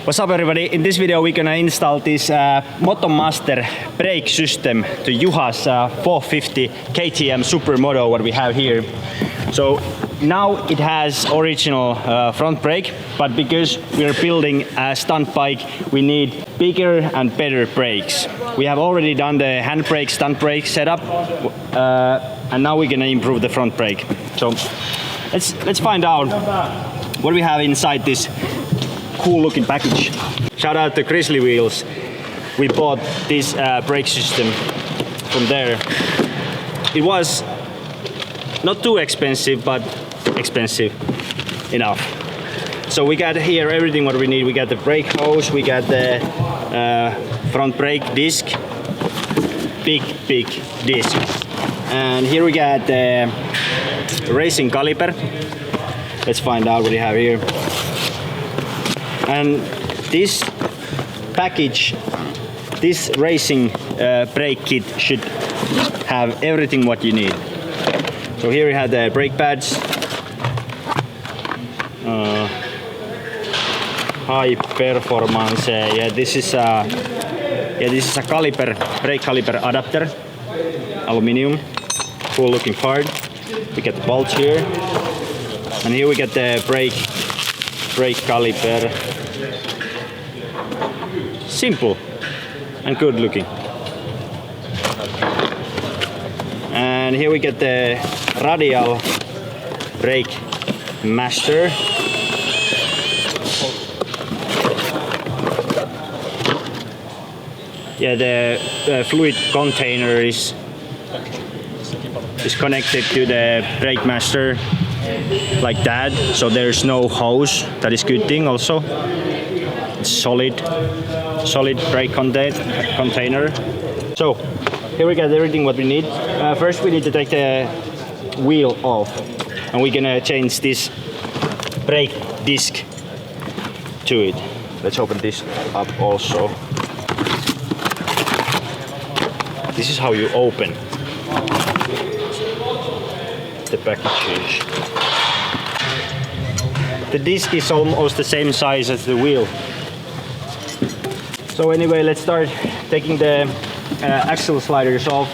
What's up everybody? In this video we're gonna install this Motomaster brake system to Juha's 450 KTM Supermoto, what we have here. So now it has original front brake, but because we're building a stunt bike, we need bigger and better brakes. We have already done the handbrake, stunt brake setup, and now we're gonna improve the front brake. So let's find out what we have inside this cool looking package. Shout out to Grizzly Wheels. We bought this brake system from there. It was not too expensive, but expensive enough. So we got here everything what we need. We got the brake hose, we got the front brake disc, big disc. And here we got the racing caliper. Let's find out what we have here. And this package, this racing brake kit should have everything what you need. So here we have the brake pads, high performance. This is a caliper, brake caliper adapter, aluminium, cool looking part. We get the bolts here, and here we get the brake caliper. Simple and good looking. And here we get the radial brake master. Yeah, the fluid container is connected to the brake master like that, so there's no hose. That is good thing also. It's solid brake container. So here we got everything what we need. First we need to take the wheel off, and we're gonna change this brake disc to it. Let's open this up also. This is how you open the packages. The disc is almost the same size as the wheel. So anyway, let's start taking the axle sliders off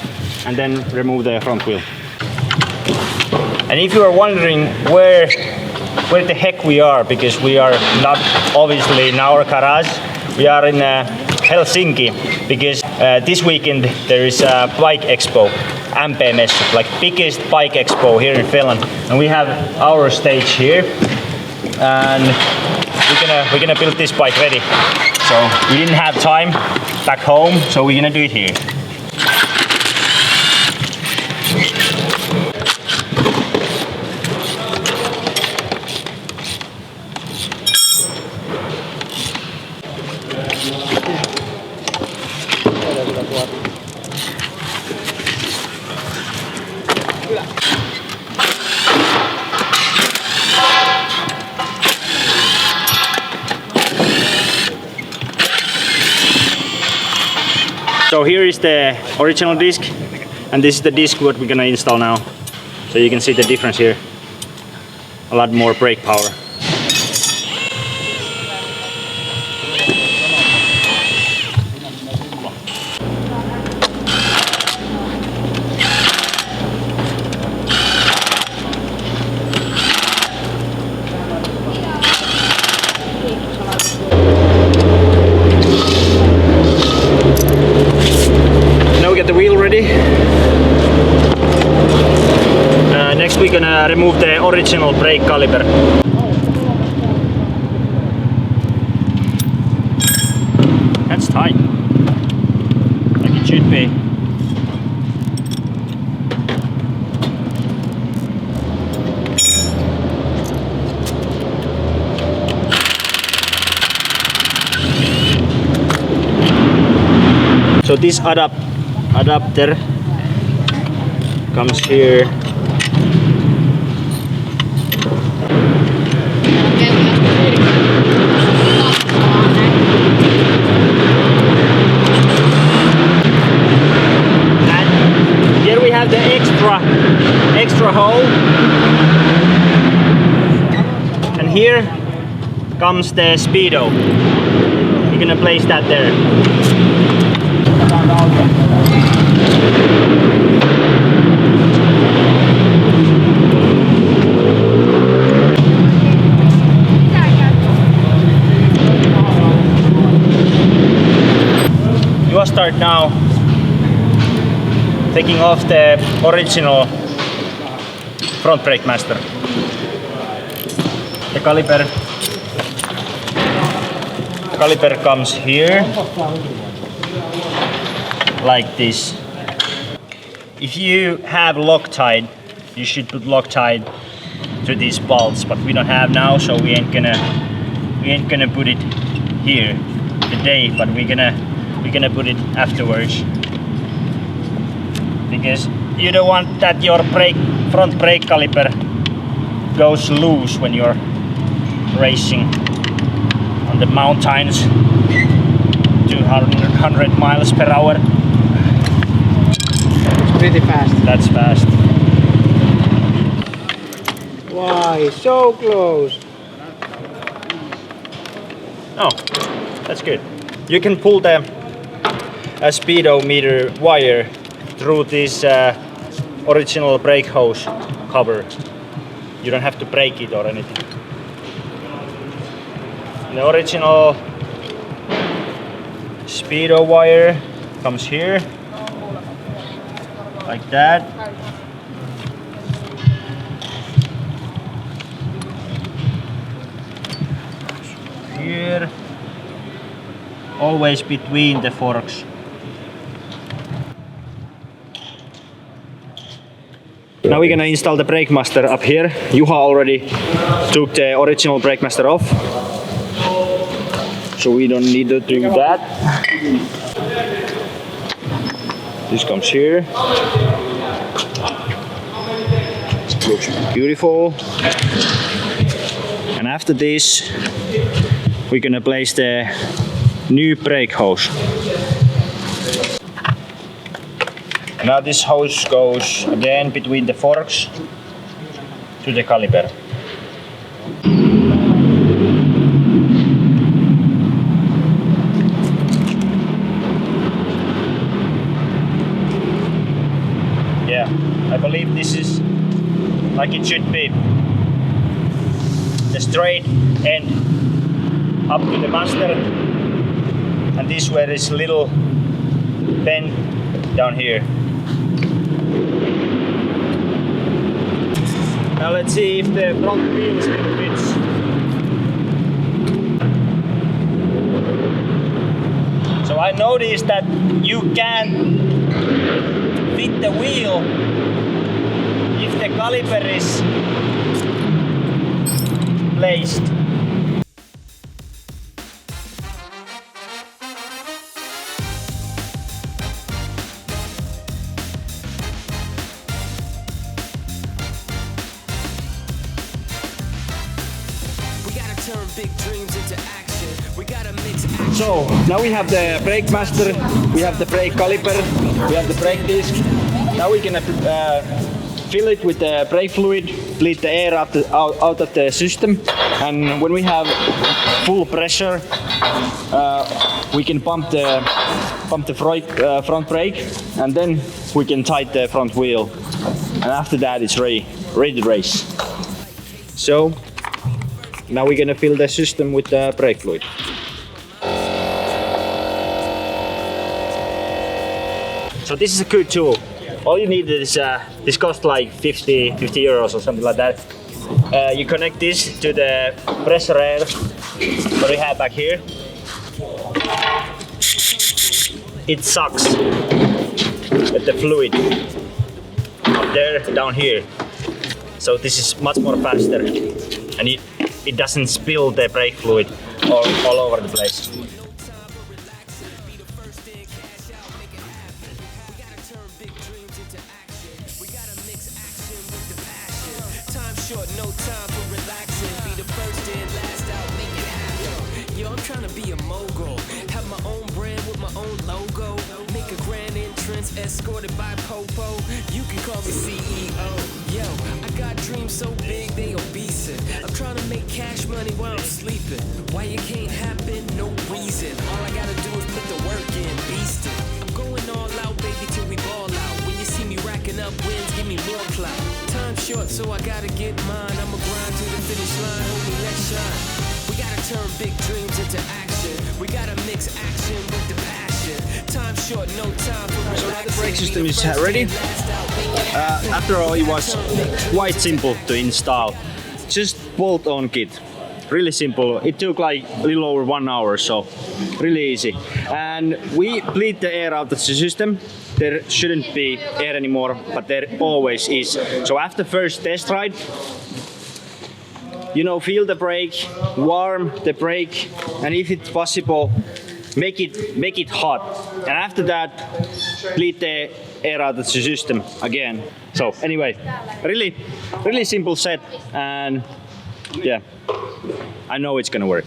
and then remove the front wheel. And if you are wondering where the heck we are, because we are not obviously in our garage, we are in Helsinki, because this weekend there is a bike expo, MP-messu, like biggest bike expo here in Finland, and we have our stage here, and we're gonna build this bike ready. So we didn't have time back home, so we're gonna do it here. So here is the original disc, and this is the disc what we're gonna install now. So you can see the difference here. A lot more brake power. Get the wheel ready. Next we're gonna remove the original brake caliper. That's tight, like it should be. So this adapter comes here. And here we have the extra hole. And here comes the speedo. We're gonna place that there. You will start now taking off the original front brake master. The caliper comes here like this. If you have Loctite, you should put Loctite to these bolts, but we don't have now, so we ain't gonna put it here today, but we're gonna put it afterwards, because you don't want that your front brake caliper goes loose when you're racing on the mountains 200 miles per hour. It's pretty fast. That's fast. Why, so close. Oh, that's good. You can pull the speedometer wire through this original brake hose cover. You don't have to break it or anything. The original speedo wire comes here, like that. Here, always between the forks. Now we're gonna install the brake master up here. Juha already took the original brake master off, so we don't need to do that. This comes here. Looks beautiful. And after this, we're gonna place the new brake hose. Now this hose goes again between the forks to the caliper. Yeah, I believe this is like it should be. The straight end up to the master, and this where is little bend down here. Now let's see if the front wheel still fits. So I noticed that you can fit the wheel if the caliper is placed. Turn big dreams into action. We gotta mix action. So now we have the brake master, we have the brake caliper, we have the brake disc. Now we're gonna fill it with the brake fluid, bleed the air out of the system, and when we have full pressure, we can pump the front brake, and then we can tighten the front wheel, and after that it's ready to race. So now we're gonna fill the system with the brake fluid. So this is a good tool. All you need is, this costs like 50 euros or something like that. You connect this to the pressure air that we have back here. It sucks with the fluid up there, down here. So this is much more faster, and it doesn't spill the brake fluid all over the place. Short, no time for relaxing. Be the first in, last out, make it happen. Yo, I'm trying to be a mogul. Have my own brand with my own logo. Make a grand entrance. entrance, escorted by Popo. You can call me CEO. Yo, I got dreams so big they obese it. I'm trying to make cash money while I'm sleeping. Why it can't happen? No reason. All I gotta do is put the work in, beast it. I'm going all out, baby, till we ball out. When you see me racking up wins, give me more clout. Time short, so I gotta get mine. I'ma grind to the finish line, homie, let's shine. We gotta turn big dreams into action. We gotta mix action with the passion. Time short, no time for relaxing. The brake system is ready. After all, it was quite simple to install. Just bolt-on kit. Really simple. It took like a little over 1 hour, so really easy. And we bleed the air out of the system. There shouldn't be air anymore, but there always is. So after first test ride, you know, feel the brake, warm the brake, and if it's possible, make it hot. And after that, bleed the air out of the system again. So anyway, really simple set, and yeah, I know it's gonna work.